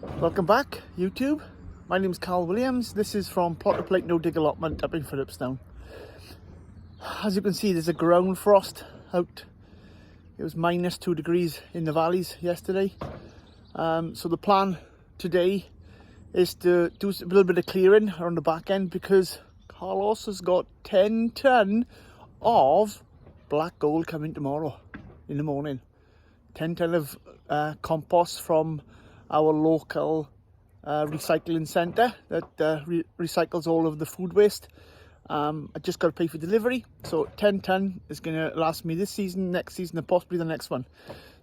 Welcome back, YouTube. My name is Carl Williams. This is from Plot to Plate No Dig Allotment up in Phillipstown. As you can see, there's a ground frost out. It was -2 degrees in the valleys yesterday. So the plan today is to do a little bit of clearing around the back end because Carlos has got 10 tonne of black gold coming tomorrow in the morning. 10 tonne of compost from our local recycling centre that recycles all of the food waste. I just got to pay for delivery, so 10 tonne is going to last me this season, next season, and possibly the next one.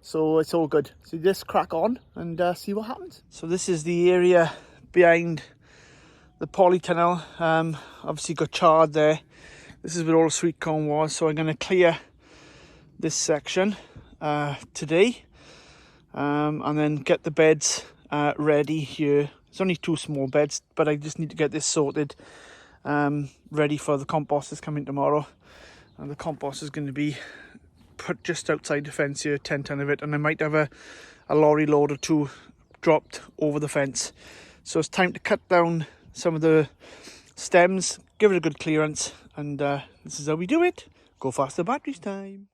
So it's all good. So just crack on and see what happens. So this is the area behind the polytunnel. Obviously got charred there. This is where all the sweet corn was, so I'm going to clear this section today. And then get the beds ready here. It's only 2 small beds, but I just need to get this sorted, ready for the compost that's coming tomorrow. And the compost is going to be put just outside the fence here, 10 tonne of it, and I might have a lorry load or 2 dropped over the fence. So it's time to cut down some of the stems, give it a good clearance, and this is how we do it. Go faster batteries time.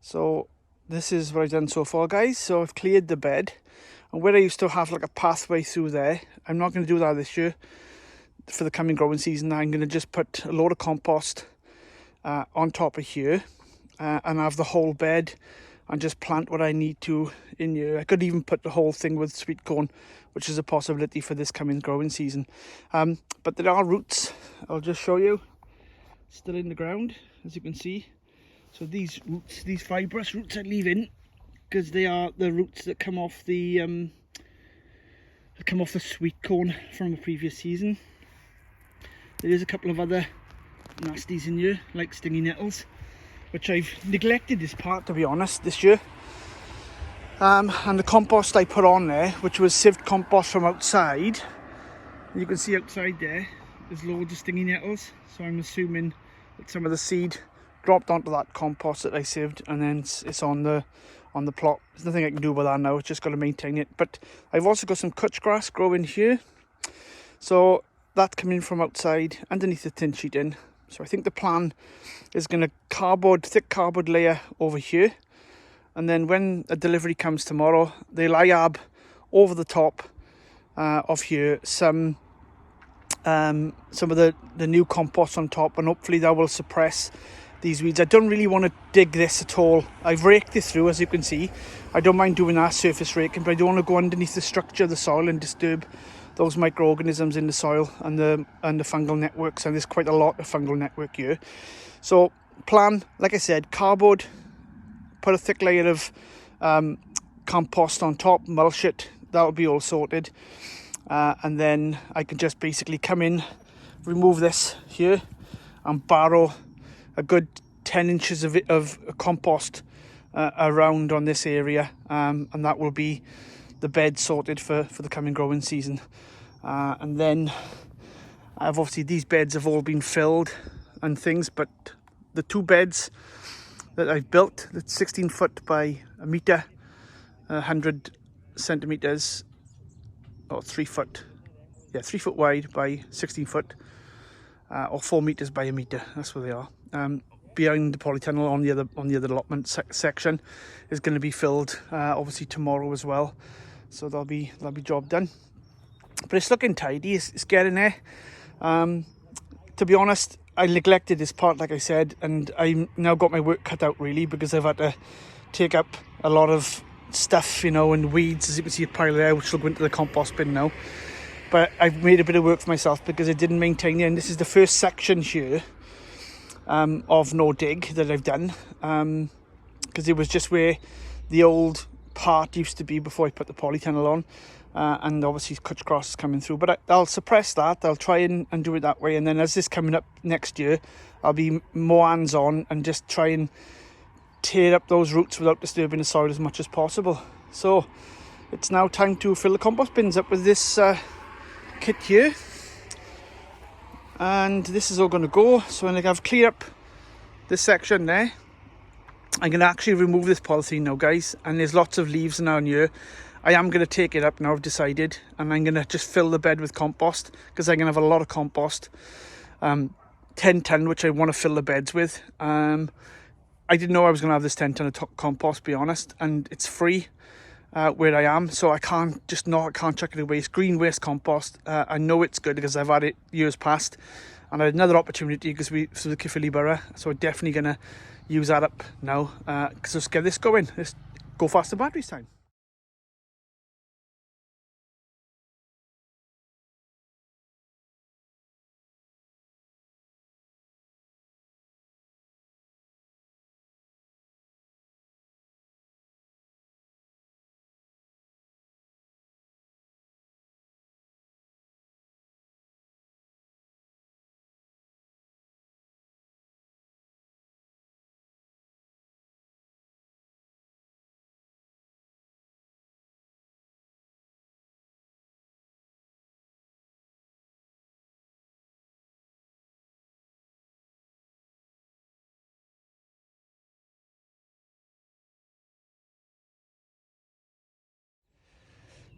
So this is what I've done so far, guys. So I've cleared the bed, and where I used to have like a pathway through there, I'm not going to do that this year. For the coming growing season, I'm going to just put a load of compost on top of here and have the whole bed and just plant what I need to in here. I could even put the whole thing with sweet corn, which is a possibility for this coming growing season. But there are roots, I'll just show you, still in the ground, as you can see. So these roots, these fibrous roots I leave in, because they are the roots that come off the sweet corn from the previous season. There is a couple of other nasties in here, like stingy nettles, which I've neglected this part, to be honest, this year. And the compost I put on there, which was sieved compost from outside, you can see outside there's loads of stingy nettles. So I'm assuming that some of the seed dropped onto that compost that I sieved, and then it's on the plot. There's nothing I can do about that now. It's just got to maintain it. But I've also got some kutch grass growing here, so that's coming from outside underneath the tin sheet in. So I think the plan is going to thick cardboard layer over here, and then when a delivery comes tomorrow, they'll IAB over the top of here some of the new compost on top, and hopefully that will suppress these weeds. I don't really want to dig this at all. I've raked it through, as you can see. I don't mind doing that surface raking, but I don't want to go underneath the structure of the soil and disturb those microorganisms in the soil and the fungal networks, and there's quite a lot of fungal network here. So plan, like I said, cardboard, put a thick layer of compost on top, mulch it, that'll be all sorted, and then I can just basically come in, remove this here, and barrow a good 10 inches of compost around on this area, and that will be the bed sorted for the coming growing season. And then obviously these beds have all been filled and things, but the 2 beds that I've built, that's 16 foot by a metre, 100 centimetres, or 3 foot, 3 foot wide by 16 foot, or 4 metres by a metre, that's where they are. Behind the polytunnel on the other allotment section is going to be filled obviously tomorrow as well, so that'll be job done. But it's looking tidy, it's getting there. To be honest, I neglected this part, like I said, and I now got my work cut out really, because I've had to take up a lot of stuff, you know, and weeds, as you can see a pile there, which will go into the compost bin now. But I've made a bit of work for myself because I didn't maintain it, and this is the first section here of no dig that I've done, because it was just where the old part used to be before I put the polytunnel on. and obviously cut grass is coming through, but I'll suppress that. I'll try and do it that way, and then as this coming up next year, I'll be more hands-on and just try and tear up those roots without disturbing the soil as much as possible. So it's now time to fill the compost bins up with this kit here, and this is all going to go. So when I've cleared up this section there, I'm going to actually remove this polythene now, guys, and there's lots of leaves down here. I am going to take it up now, I've decided, and I'm going to just fill the bed with compost, because I'm going to have a lot of compost, 10 ton, which I want to fill the beds with. I didn't know I was going to have this 10 ton of compost, to be honest, and it's free where I am, so I can't chuck it away. It's green waste compost. I know it's good because I've had it years past, and I had another opportunity because we through the Caerphilly Borough, so I'm definitely going to use that up now. So let's get this going. Let's go faster batteries time.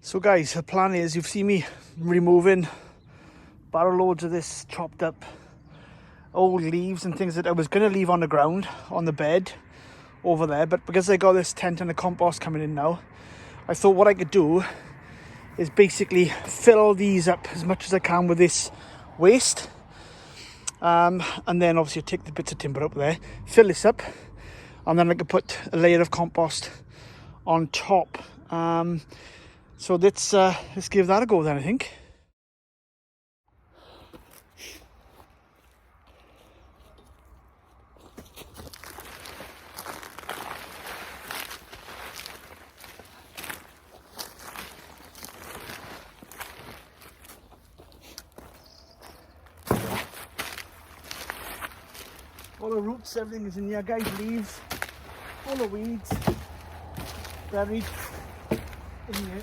So guys, the plan is, you've seen me removing barrel loads of this chopped up old leaves and things that I was going to leave on the ground, on the bed over there, but because I got this 10 ton of compost coming in now, I thought what I could do is basically fill these up as much as I can with this waste, and then obviously take the bits of timber up there, fill this up, and then I could put a layer of compost on top. So let's give that a go then, I think. All the roots, everything is in here, guys. Leaves, all the weeds buried in here.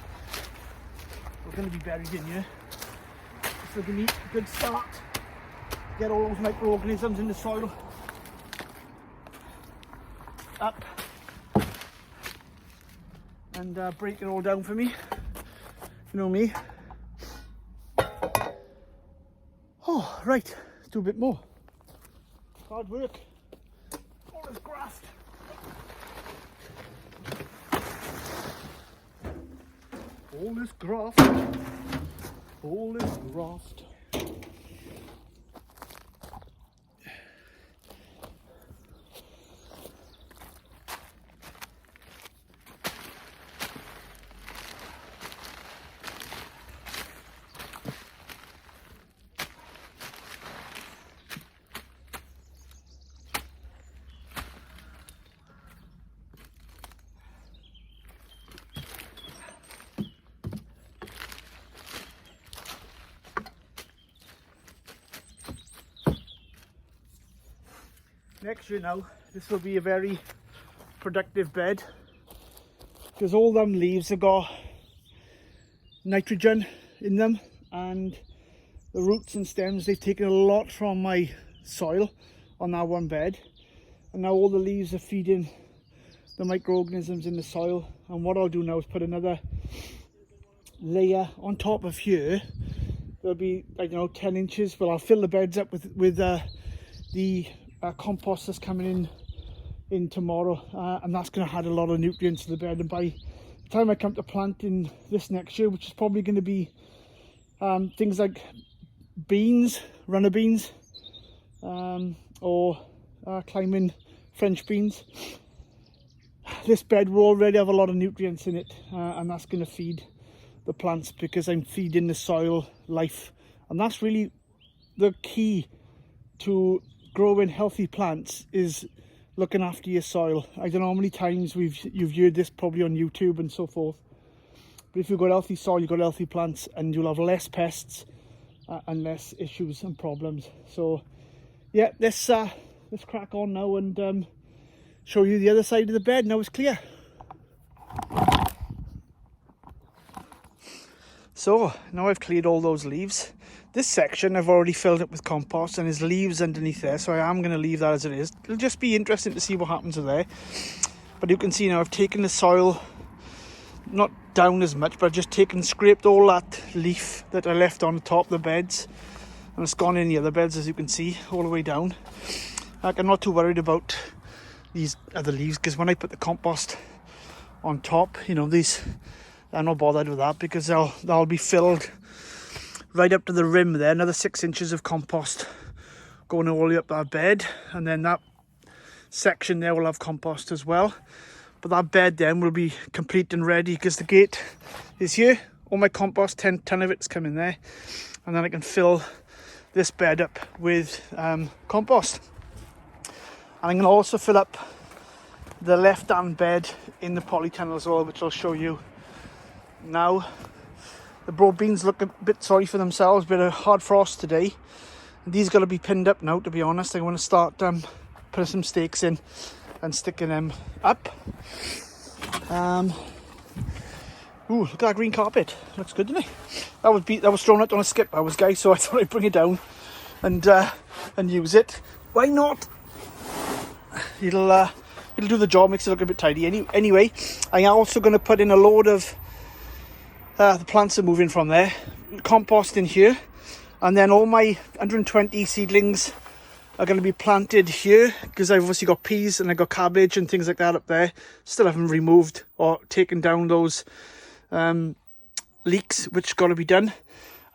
We're going to be buried in here. So we need a good start. Get all those microorganisms in the soil up and break it all down for me. You know me. Oh, right. Let's do a bit more. Hard work. All this graft. All this graft. All this graft. Next year now, this will be a very productive bed because all them leaves have got nitrogen in them, and the roots and stems, they've taken a lot from my soil on that one bed, and now all the leaves are feeding the microorganisms in the soil. And what I'll do now is put another layer on top of here. There'll be, I don't know, 10 inches, but I'll fill the beds up with the compost that's coming in tomorrow, and that's going to add a lot of nutrients to the bed. And by the time I come to planting this next year, which is probably going to be things like beans, runner beans, or climbing French beans, this bed will already have a lot of nutrients in it, and that's going to feed the plants because I'm feeding the soil life. And that's really the key to growing healthy plants, is looking after your soil. I don't know how many times you've heard this probably on YouTube and so forth, But if you've got healthy soil, you've got healthy plants, and you'll have less pests and less issues and problems. So yeah, let's crack on now and show you the other side of the bed. Now it's clear. So now I've cleared all those leaves. This section I've already filled up with compost, and there's leaves underneath there, so I am going to leave that as it is. It'll just be interesting to see what happens with there. But you can see now I've taken the soil not down as much, but I've just scraped all that leaf that I left on the top of the beds, and it's gone in the other beds, as you can see, all the way down. Like, I'm not too worried about these other leaves, because when I put the compost on top, you know, these, I'm not bothered with that, because they'll be filled right up to the rim there. Another 6 inches of compost going all the way up that bed, and then that section there will have compost as well. But that bed then will be complete and ready, because the gate is here. All my compost, 10 of it's coming there, and then I can fill this bed up with compost. And I'm going to also fill up the left hand bed in the polytunnel as well, which I'll show you now. The broad beans look a bit sorry for themselves, bit of hard frost today. And these got to be pinned up now, to be honest. I want to start putting some stakes in and sticking them up. Ooh, look at that green carpet. Looks good, doesn't it? That was thrown out on a skip, guys, so I thought I'd bring it down and use it. Why not? It'll do the job, makes it look a bit tidy. Anyway, I'm also going to put in a load of the plants are moving from there, compost in here, and then all my 120 seedlings are going to be planted here, because I've obviously got peas and I've got cabbage and things like that up there. Still haven't removed or taken down those leeks, which got to be done.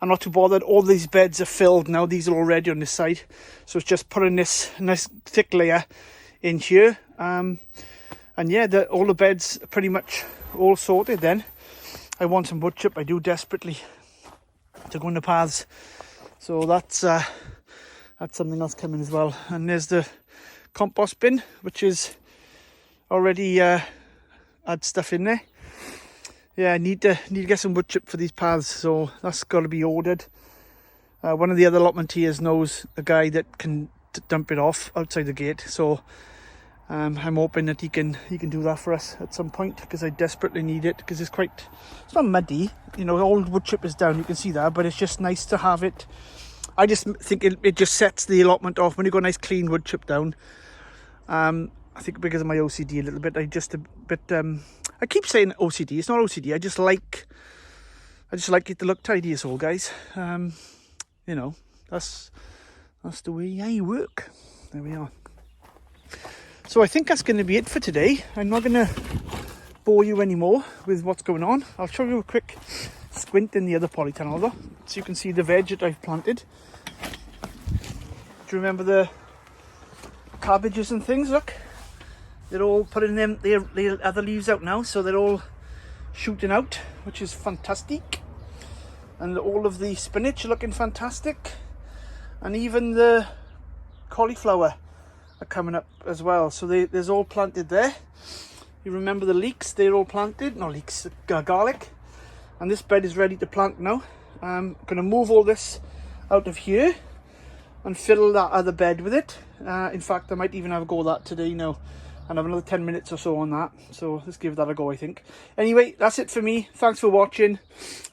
I'm not too bothered. All these beds are filled now. These are already on this side, so it's just putting this nice thick layer in here. And yeah, all the beds are pretty much all sorted. Then I want some wood chip. I do desperately, to go in the paths. So that's something else coming as well. And there's the compost bin, which is already had stuff in there. Yeah, I need to get some wood chip for these paths, so that's got to be ordered. One of the other allotmenteers knows a guy that can dump it off outside the gate, so I'm hoping that he can do that for us at some point, because I desperately need it, because it's not muddy, you know, all wood chip is down, you can see that, but it's just nice to have it. I just think it just sets the allotment off when you got a nice clean wood chip down. I think because of my OCD a little bit, I keep saying OCD, it's not OCD, I just like it to look tidy as all, guys. You know, that's the way I work. There we are. So I think that's going to be it for today. I'm not going to bore you anymore with what's going on. I'll show you a quick squint in the other polytunnel though, so you can see the veg that I've planted. Do you remember the cabbages and things? Look, they're all putting the other leaves out now, so they're all shooting out, which is fantastic. And all of the spinach are looking fantastic, and even the cauliflower are coming up as well. So there's all planted there. You remember the leeks? They're all planted. No leeks, garlic. And this bed is ready to plant now. I'm going to move all this out of here and fill that other bed with it. In fact, I might even have a go at that today now, and have another 10 minutes or so on that. So let's give that a go, I think. Anyway, that's it for me. Thanks for watching.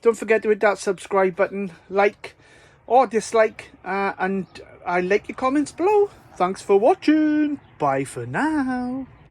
Don't forget to hit that subscribe button, like or dislike, and I like your comments below. Thanks for watching. Bye for now.